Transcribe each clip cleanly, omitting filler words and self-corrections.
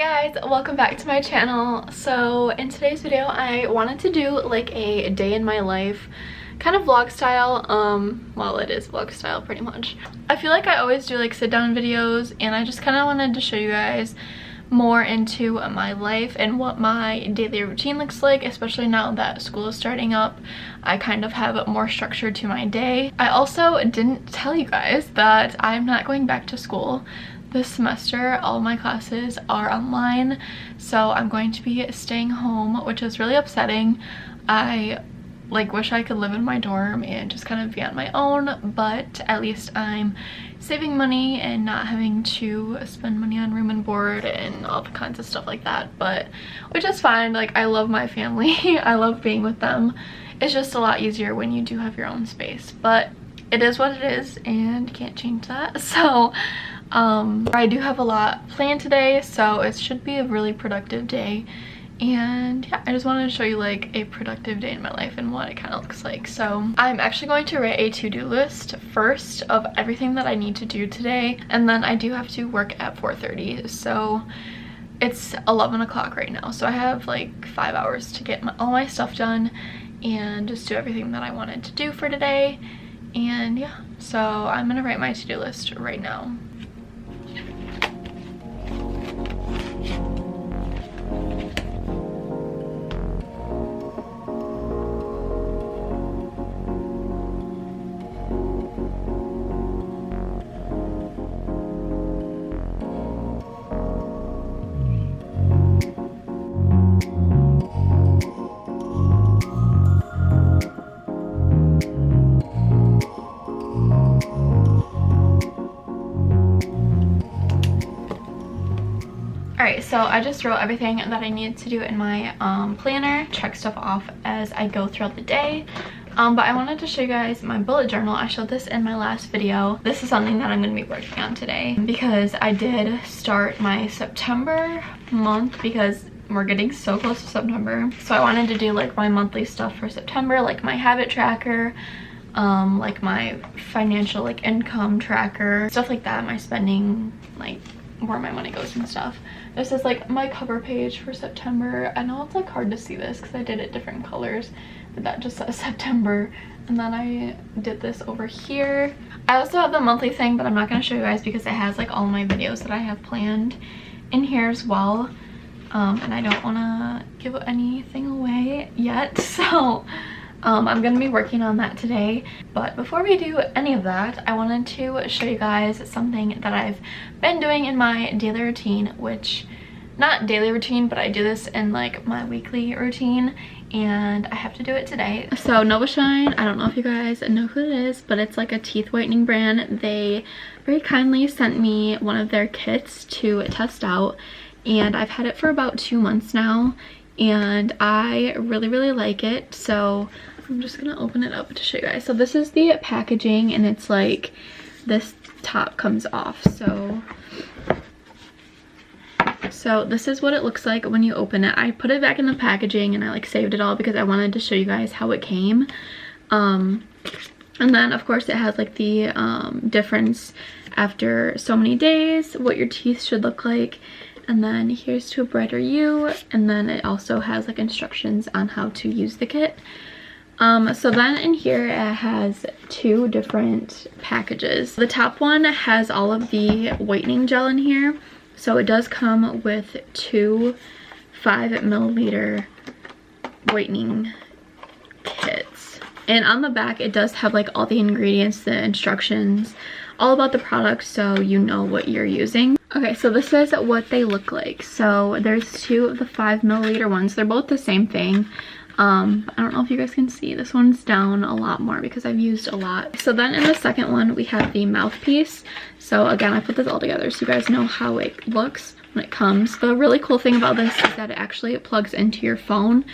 guys, welcome back to my channel. So in today's video I wanted to do like a day in my life kind of vlog style. Well, it is vlog style pretty much. I feel like I always do like sit down videos, and I just kind of wanted to show you guys more into my life and what my daily routine looks like, especially now that school is starting up. I kind of have more structure to my day. I also didn't tell you guys that I'm not going back to school this semester. All my classes are online, so I'm going to be staying home, which is really upsetting. I wish I could live in my dorm and just kind of be on my own, but at least I'm saving money and not having to spend money on room and board and all the kinds of stuff like that, but which is fine. Like, I love my family. I love being with them. It's just a lot easier when you do have your own space, but it is what it is and can't change that. So I do have a lot planned today, so it should be a really productive day. And yeah, I just wanted to show you like a productive day in my life and what it kind of looks like. So I'm actually going to write a to-do list first of everything that I need to do today, and then I do have to work at 4:30, so it's 11 o'clock right now, so I have like 5 hours to get all my stuff done and just do everything that I wanted to do for today. And yeah, so I'm gonna write my to-do list right now. Alright, so I just wrote everything that I needed to do in my planner, check stuff off as I go throughout the day. But I wanted to show you guys my bullet journal. I showed this in my last video. This is something that I'm going to be working on today because I did start my September month because we're getting so close to September. So I wanted to do like my monthly stuff for September, like my habit tracker, like my financial like income tracker, stuff like that, my spending, like where my money goes and stuff. This is like my cover page for September. I know it's like hard to see this because I did it different colors, but that just says September. And then I did this over here. I also have the monthly thing, but I'm not going to show you guys because it has like all my videos that I have planned in here as well. And I don't want to give anything away yet, so I'm gonna be working on that today. But before we do any of that, I wanted to show you guys something that I've been doing in my daily routine, which, not daily routine, but I do this in like my weekly routine, and I have to do it today. So Nova Shine, I don't know if you guys know who it is, but it's like a teeth whitening brand. They very kindly sent me one of their kits to test out, and I've had it for about 2 months now, and I really like it. So I'm just gonna open it up to show you guys. So this is the packaging, and it's like this top comes off. So this is what it looks like when you open it. I put it back in the packaging and I like saved it all because I wanted to show you guys how it came. And then of course it has like the difference after so many days, what your teeth should look like. And then here's to a brighter you, and then it also has like instructions on how to use the kit. So then in here it has 2 different packages. The top one has all of the whitening gel in here, so it does come with 2 5-milliliter whitening kits. And on the back it does have like all the ingredients, the instructions, all about the product, so you know what you're using. Okay, so this is what they look like. So there's 2 of the 5-milliliter ones. They're both the same thing. I don't know if you guys can see. This one's down a lot more because I've used a lot. So then in the second one, we have the mouthpiece. So again, I put this all together so you guys know how it looks when it comes. The really cool thing about this is that it plugs into your phone,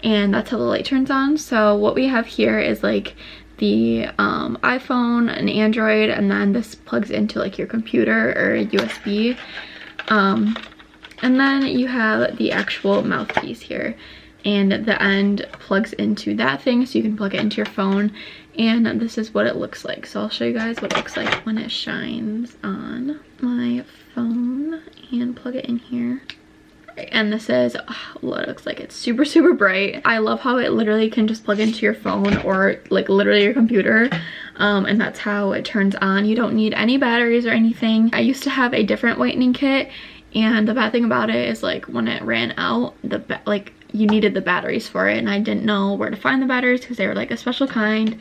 and that's how the light turns on. So what we have here is like the iPhone, an Android, and then this plugs into like your computer or a USB. And then you have the actual mouthpiece here, and the end plugs into that thing, so you can plug it into your phone. And this is what it looks like. So I'll show you guys what it looks like when it shines on my phone and plug it in here. and this is what it looks like. It's super bright. I love how it literally can just plug into your phone or like literally your computer, and that's how it turns on. You don't need any batteries or anything. I used to have a different whitening kit, and the bad thing about it is like when it ran out, you needed the batteries for it, and I didn't know where to find the batteries because they were like a special kind,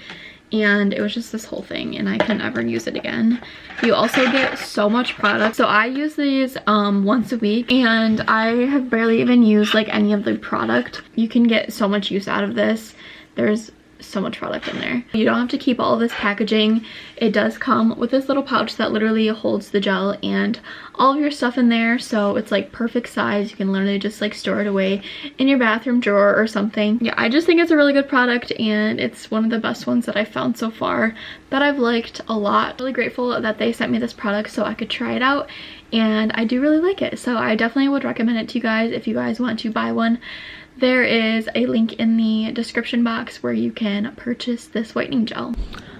and it was just this whole thing, and I couldn't ever use it again. You also get so much product. So I use these once a week, and I have barely even used like any of the product. You can get so much use out of this. There's so much product in there. You don't have to keep all of this packaging. It does come with this little pouch that literally holds the gel and all of your stuff in there, so it's like perfect size. You can literally just like store it away in your bathroom drawer or something. Yeah, I just think it's a really good product, and it's one of the best ones that I've found so far that I've liked a lot. Really grateful that they sent me this product so I could try it out, and I do really like it. So I definitely would recommend it to you guys if you guys want to buy one. There is a link in the description box where you can purchase this whitening gel.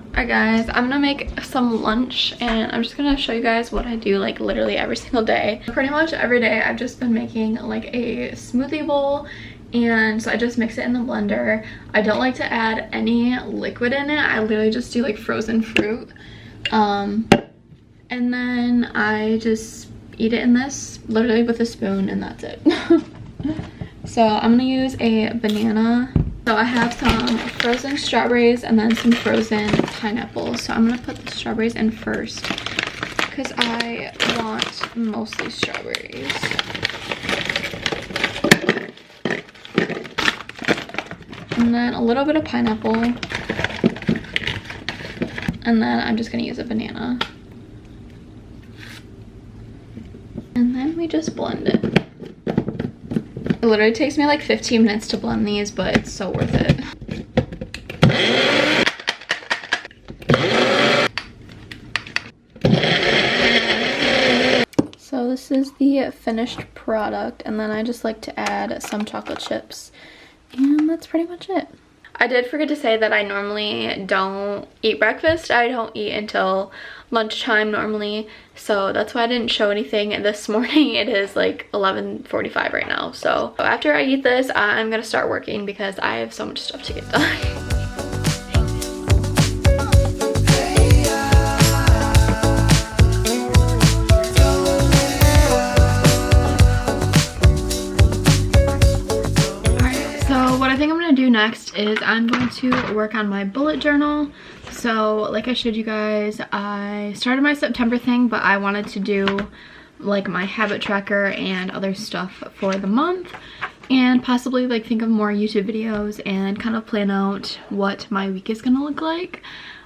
Alright guys, I'm gonna make some lunch, and I'm just gonna show you guys what I do like literally every single day. Pretty much every day I've just been making like a smoothie bowl, and so I just mix it in the blender. I don't like to add any liquid in it. I literally just do like frozen fruit, and then I just eat it in this literally with a spoon, and that's it. So I'm gonna use a banana. So I have some frozen strawberries and then some frozen pineapples. So I'm gonna put the strawberries in first because I want mostly strawberries. And then a little bit of pineapple. And then I'm just gonna use a banana. And then we just blend it. It literally takes me like 15 minutes to blend these, but it's so worth it. So this is the finished product, and then I just like to add some chocolate chips, and that's pretty much it. I did forget to say that I normally don't eat breakfast. I don't eat until lunchtime normally, so that's why I didn't show anything this morning. It is like 11:45 right now, so after I eat this, I'm gonna start working because I have so much stuff to get done. I think I'm gonna do next is I'm going to work on my bullet journal. So like I showed you guys, I started my September thing, but I wanted to do like my habit tracker and other stuff for the month, and possibly like think of more YouTube videos and kind of plan out what my week is gonna look like.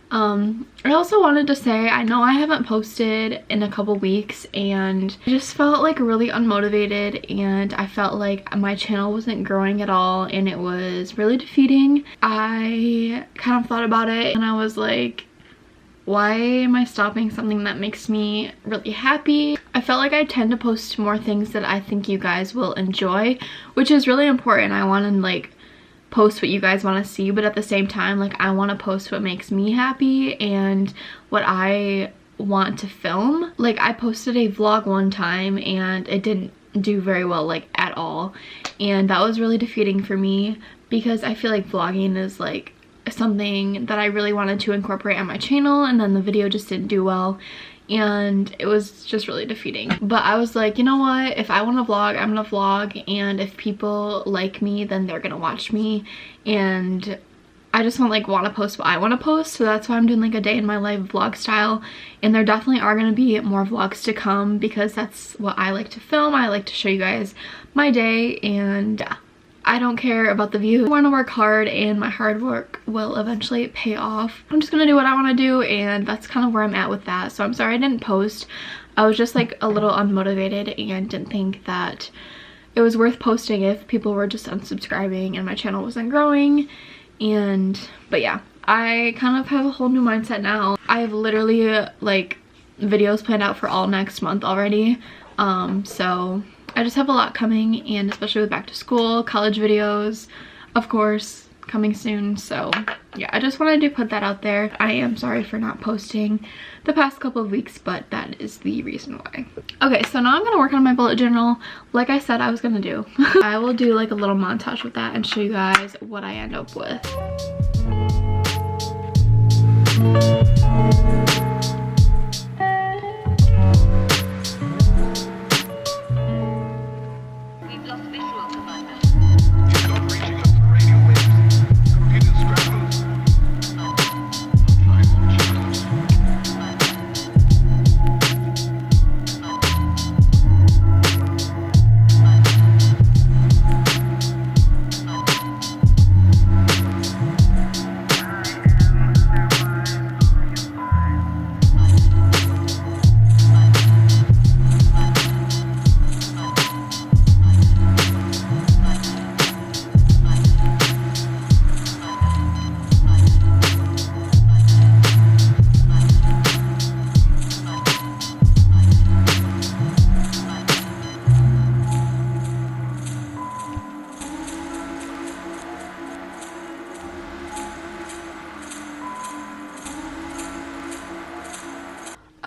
I also wanted to say, I know I haven't posted in a couple weeks, and I just felt like really unmotivated, and I felt like my channel wasn't growing at all, and it was really defeating. I kind of thought about it, and I was like, why am I stopping something that makes me really happy? I felt like I tend to post more things that I think you guys will enjoy, which is really important. I want to like post what you guys want to see, but at the same time, like, I want to post what makes me happy and what I want to film. Like, I posted a vlog one time and it didn't do very well, like, at all, and that was really defeating for me because I feel like vlogging is like something that I really wanted to incorporate on my channel, and then the video just didn't do well, and it was just really defeating. But I was like, you know what, if I want to vlog, I'm gonna vlog, and if people like me, then they're gonna watch me, and I just want to post what I want to post. So that's why I'm doing like a day in my life vlog style, and there definitely are going to be more vlogs to come because that's what I like to film. I like to show you guys my day, and I don't care about the views. I want to work hard, and my hard work will eventually pay off. I'm just gonna do what I want to do, and that's kind of where I'm at with that. So I'm sorry I didn't post. I was just like a little unmotivated and didn't think that it was worth posting if people were just unsubscribing and my channel wasn't growing. But yeah, I kind of have a whole new mindset now. I have literally like videos planned out for all next month already. So I just have a lot coming, and especially with back to school, college videos, of course, coming soon. So yeah, I just wanted to put that out there. I am sorry for not posting the past couple of weeks, but that is the reason why. Okay, so now I'm gonna work on my bullet journal like I said I was gonna do. I will do like a little montage with that and show you guys what I end up with.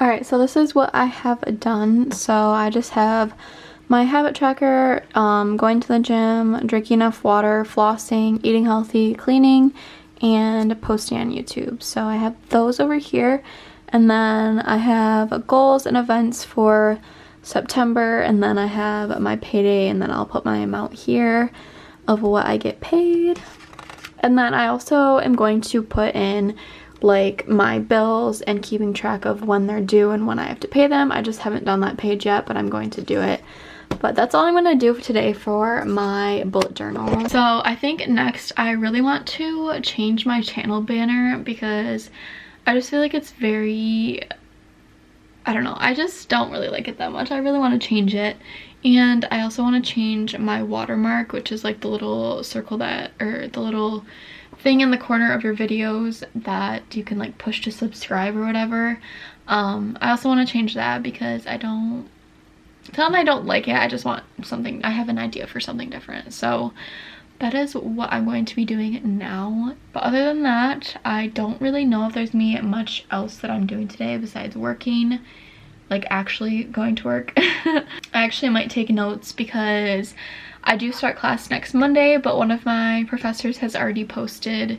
Alright, so this is what I have done. So I just have my habit tracker, going to the gym, drinking enough water, flossing, eating healthy, cleaning, and posting on YouTube. So I have those over here. And then I have goals and events for September, and then I have my payday, and then I'll put my amount here of what I get paid. And then I also am going to put in like my bills and keeping track of when they're due and when I have to pay them. I just haven't done that page yet, but I'm going to do it. But that's all I'm going to do for today for my bullet journal. So I think next I really want to change my channel banner because I just feel like it's very, I don't know, I just don't really like it that much. I really want to change it. And I also want to change my watermark, which is like the little circle that, or the little thing in the corner of your videos that you can like push to subscribe or whatever. I also want to change that because I don't like it. I just want something, I have an idea for something different. So that is what I'm going to be doing now. But other than that, I don't really know if there's me much else that I'm doing today besides working, like actually going to work. I actually might take notes because I do start class next Monday, but one of my professors has already posted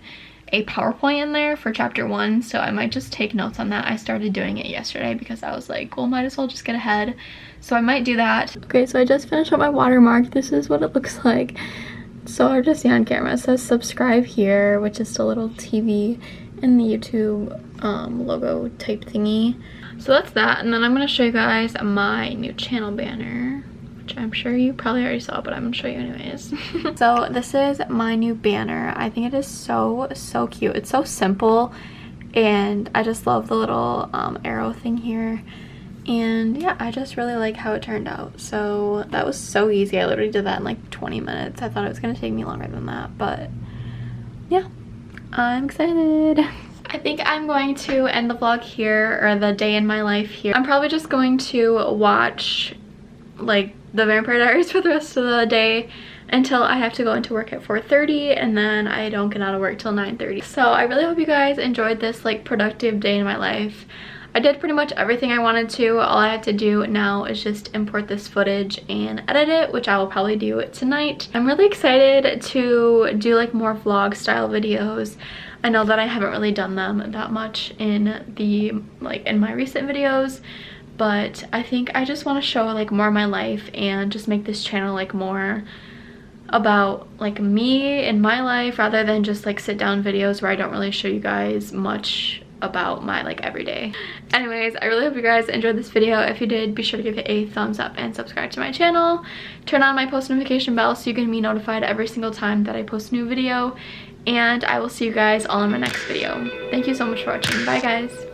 a PowerPoint in there for chapter 1, so I might just take notes on that. I started doing it yesterday because I was like, well, might as well just get ahead. So I might do that. Okay, so I just finished up my watermark. This is what it looks like. So hard to see on camera. It says subscribe here, which is the little TV and the YouTube logo type thingy. So that's that, and then I'm going to show you guys my new channel banner, which I'm sure you probably already saw, but I'm gonna show you anyways. So this is my new banner. I think it is so cute. It's so simple, and I just love the little arrow thing here. And yeah, I just really like how it turned out. So that was so easy. I literally did that in like 20 minutes. I thought it was gonna take me longer than that, but yeah, I'm excited. I think I'm going to end the vlog here, or the day in my life here. I'm probably just going to watch like the Vampire Diaries for the rest of the day until I have to go into work at 4:30, and then I don't get out of work till 9:30. So I really hope you guys enjoyed this like productive day in my life. I did pretty much everything I wanted to. All I have to do now is just import this footage and edit it, which I will probably do tonight. I'm really excited to do like more vlog style videos. I know that I haven't really done them that much in the in my recent videos, but I think I just want to show like more of my life and just make this channel like more about like me and my life rather than just like sit down videos where I don't really show you guys much about my like everyday. Anyways, I really hope you guys enjoyed this video. If you did, be sure to give it a thumbs up and subscribe to my channel. Turn on my post notification bell so you can be notified every single time that I post a new video, and I will see you guys all in my next video. Thank you so much for watching. Bye guys.